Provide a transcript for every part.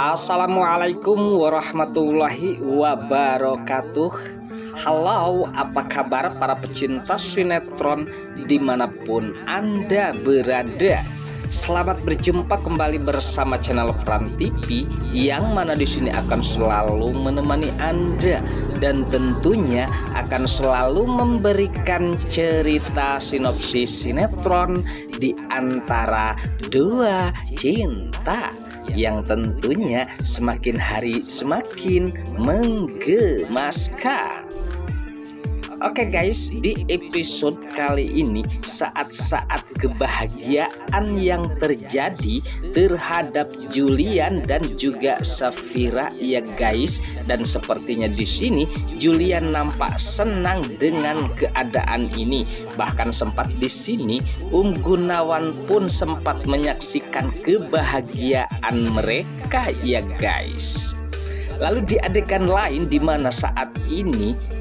Assalamualaikum warahmatullahi wabarakatuh. Halo, apa kabar para pecinta sinetron dimanapun Anda berada? Selamat berjumpa kembali bersama channel Fran TV, yang mana di sini akan selalu menemani Anda dan tentunya akan selalu memberikan cerita sinopsis sinetron di antara dua cinta yang tentunya semakin hari semakin menggemaskan. Oke guys, di episode kali ini saat-saat kebahagiaan yang terjadi terhadap Julian dan juga Safira ya guys. Dan sepertinya di sini Julian nampak senang dengan keadaan ini. Bahkan sempat di sini Gunawan pun sempat menyaksikan kebahagiaan mereka ya guys. Lalu di adegan lain di mana saat ini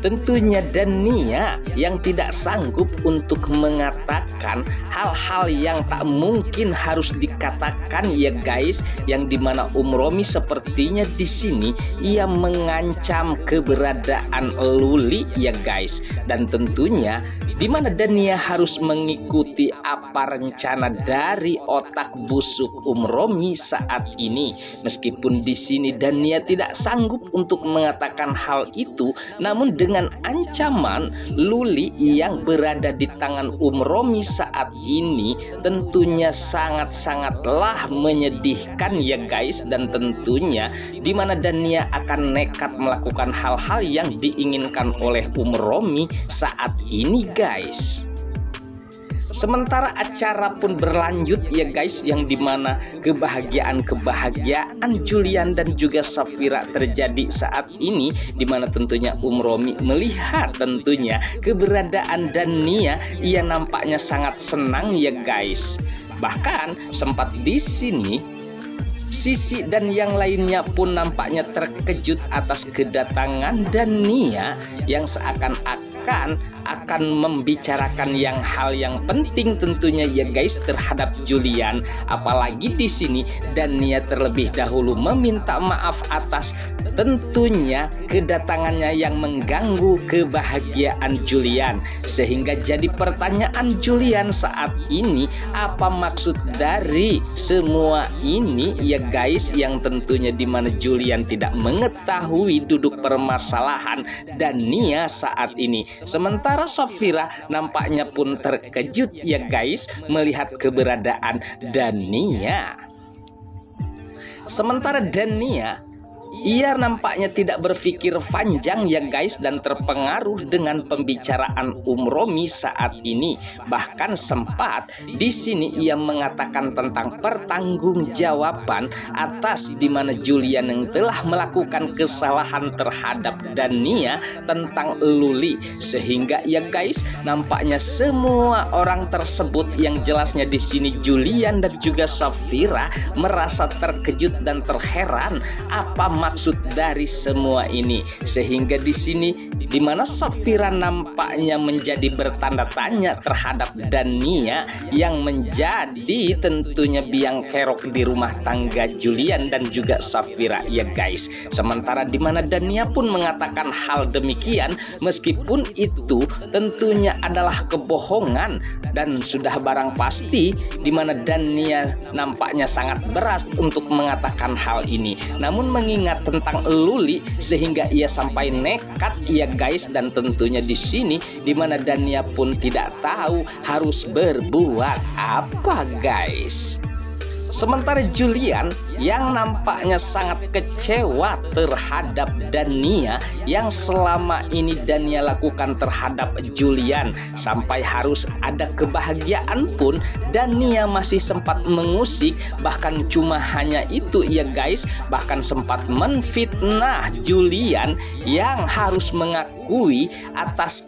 tentunya Dania yang tidak sanggup untuk mengatakan hal-hal yang tak mungkin harus dikatakan ya guys, yang dimana Romi sepertinya di sini ia mengancam keberadaan Luli ya guys. Dan tentunya dimana Dania harus mengikuti apa rencana dari otak busuk Romi saat ini. Meskipun di sini Dania tidak sanggup untuk mengatakan hal itu, namun dengan ancaman Luli yang berada di tangan Romi saat ini tentunya sangat-sangatlah menyedihkan ya guys. Dan tentunya dimana Dania akan nekat melakukan hal-hal yang diinginkan oleh Romi saat ini guys. Sementara acara pun berlanjut ya guys, yang dimana kebahagiaan Julian dan juga Safira terjadi saat ini, dimana tentunya Romi melihat tentunya keberadaan Dania, ia nampaknya sangat senang ya guys. Bahkan sempat di sini Sisi dan yang lainnya pun nampaknya terkejut atas kedatangan Dania yang seakan-akan akan membicarakan hal yang penting tentunya ya guys terhadap Julian. Apalagi di sini Dania terlebih dahulu meminta maaf atas tentunya kedatangannya yang mengganggu kebahagiaan Julian. Sehingga jadi pertanyaan Julian saat ini, apa maksud dari semua ini ya guys, yang tentunya dimana Julian tidak mengetahui duduk permasalahan Dania saat ini. Sementara Safira nampaknya pun terkejut ya guys melihat keberadaan Dania. Sementara Dania, ia nampaknya tidak berpikir panjang ya guys, dan terpengaruh dengan pembicaraan Romi saat ini. Bahkan sempat di sini ia mengatakan tentang pertanggungjawaban atas dimana Julian yang telah melakukan kesalahan terhadap Dania tentang Luli. Sehingga ya guys, nampaknya semua orang tersebut yang jelasnya di sini Julian dan juga Safira merasa terkejut dan terheran apa maksud dari semua ini. Sehingga di sini dimana Safira nampaknya menjadi bertanda tanya terhadap Dania yang menjadi tentunya biang kerok di rumah tangga Julian dan juga Safira ya guys. Sementara dimana Dania pun mengatakan hal demikian, meskipun itu tentunya adalah kebohongan dan sudah barang pasti dimana Dania nampaknya sangat berat untuk mengatakan hal ini. Namun mengingat tentang Luli sehingga ia sampai nekat ya guys. Dan tentunya di sini dimana Dania pun tidak tahu harus berbuat apa guys. Sementara Julian yang nampaknya sangat kecewa terhadap Dania yang selama ini Dania lakukan terhadap Julian, sampai harus ada kebahagiaan pun Dania masih sempat mengusik. Bahkan cuma hanya itu ya guys, bahkan sempat menfitnah Julian yang harus mengakui atas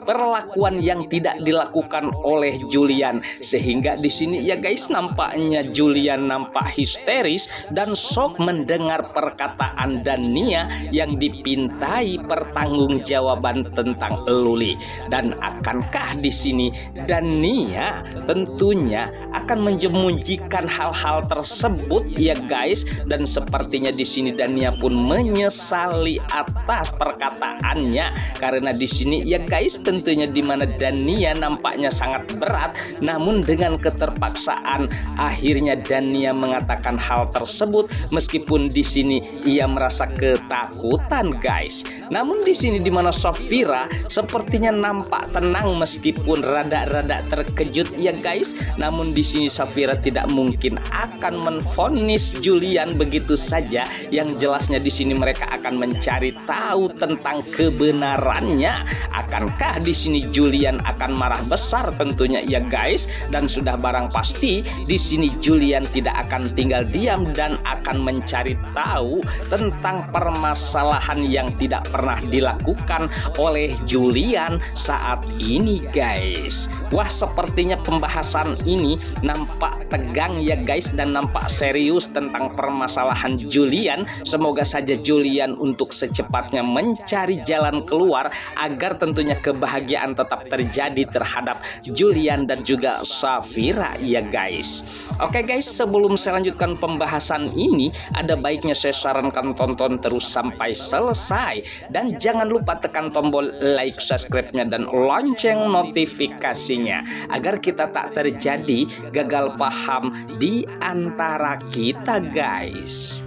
perlakuan yang tidak dilakukan oleh Julian, sehingga di sini ya guys nampaknya Julian nampak histeris dan shock mendengar perkataan Dania yang dipintai pertanggungjawaban tentang Luli. Dan akankah di sini Dania tentunya akan menjemujikan hal-hal tersebut ya guys, dan sepertinya di sini Dania pun menyesali atas perkataannya, karena di sini ya guys tentunya dimana Dania nampaknya sangat berat, namun dengan keterpaksaan akhirnya Dania mengatakan hal tersebut meskipun di sini ia merasa ketakutan guys. Namun di sini dimana Safira sepertinya nampak tenang meskipun rada-rada terkejut ya guys. Namun di sini Safira tidak mungkin akan menvonis Julian begitu saja. Yang jelasnya di sini mereka akan mencari tahu tentang kebenarannya. Akankah di sini Julian akan marah besar tentunya ya guys, dan sudah barang pasti di sini Julian tidak akan tinggal diam dan akan mencari tahu tentang permasalahan yang tidak pernah dilakukan oleh Julian saat ini guys. Wah, sepertinya pembahasan ini nampak tegang ya guys, dan nampak serius tentang permasalahan Julian. Semoga saja Julian untuk secepatnya mencari jalan keluar agar tentunya kebahagiaan tetap terjadi terhadap Julian dan juga Safira ya guys. Oke guys, sebelum saya lanjutkan pembahasan ini, ada baiknya saya sarankan tonton terus sampai selesai, dan jangan lupa tekan tombol like, subscribe-nya dan lonceng notifikasinya agar kita tak terjadi gagal paham di antara kita guys.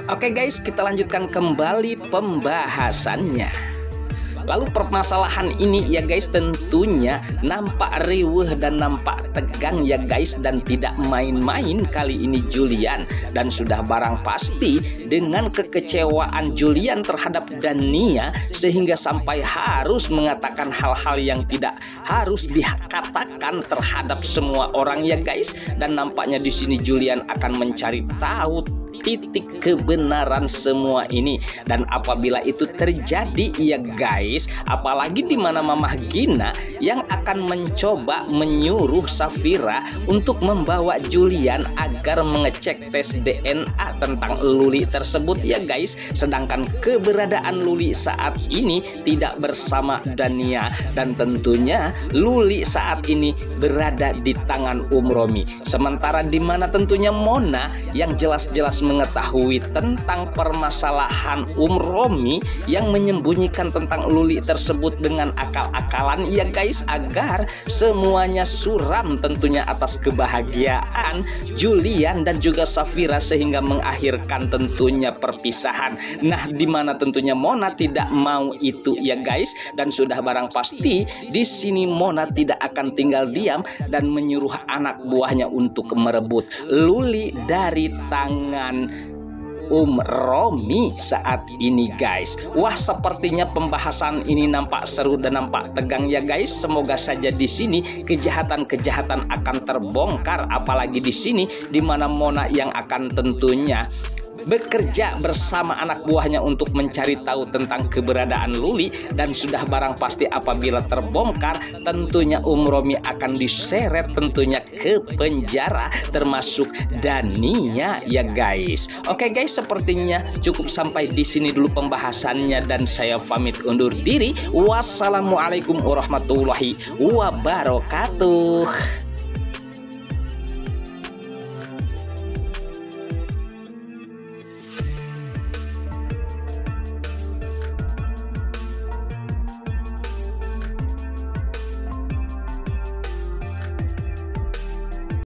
Oke guys, kita lanjutkan kembali pembahasannya. Lalu permasalahan ini ya guys tentunya nampak riuh dan nampak tegang ya guys, dan tidak main-main kali ini Julian. Dan sudah barang pasti dengan kekecewaan Julian terhadap Dania sehingga sampai harus mengatakan hal-hal yang tidak harus dikatakan terhadap semua orang ya guys. Dan nampaknya di sini Julian akan mencari tahu titik kebenaran semua ini. Dan apabila itu terjadi ya guys, apalagi di mana Mamah Gina yang akan mencoba menyuruh Safira untuk membawa Julian agar mengecek tes DNA tentang Luli tersebut ya guys, sedangkan keberadaan Luli saat ini tidak bersama Dania, dan tentunya Luli saat ini berada di tangan Romi. Sementara di mana tentunya Mona yang jelas-jelas mengetahui tentang permasalahan Romi yang menyembunyikan tentang Luli tersebut dengan akal-akalan ya guys, agar semuanya suram tentunya atas kebahagiaan Julian dan juga Safira sehingga mengakhirkan tentunya perpisahan. Nah, di mana tentunya Mona tidak mau itu ya guys, dan sudah barang pasti di sini Mona tidak akan tinggal diam dan menyuruh anak buahnya untuk merebut Luli dari tangan Romi saat ini guys. Wah, sepertinya pembahasan ini nampak seru dan nampak tegang ya guys. Semoga saja di sini kejahatan-kejahatan akan terbongkar, apalagi di sini di mana Mona yang akan tentunya bekerja bersama anak buahnya untuk mencari tahu tentang keberadaan Luli. Dan sudah barang pasti apabila terbongkar tentunya Romi akan diseret tentunya ke penjara, termasuk Dania ya guys. Oke guys, sepertinya cukup sampai di sini dulu pembahasannya, dan saya pamit undur diri. Wassalamualaikum warahmatullahi wabarakatuh.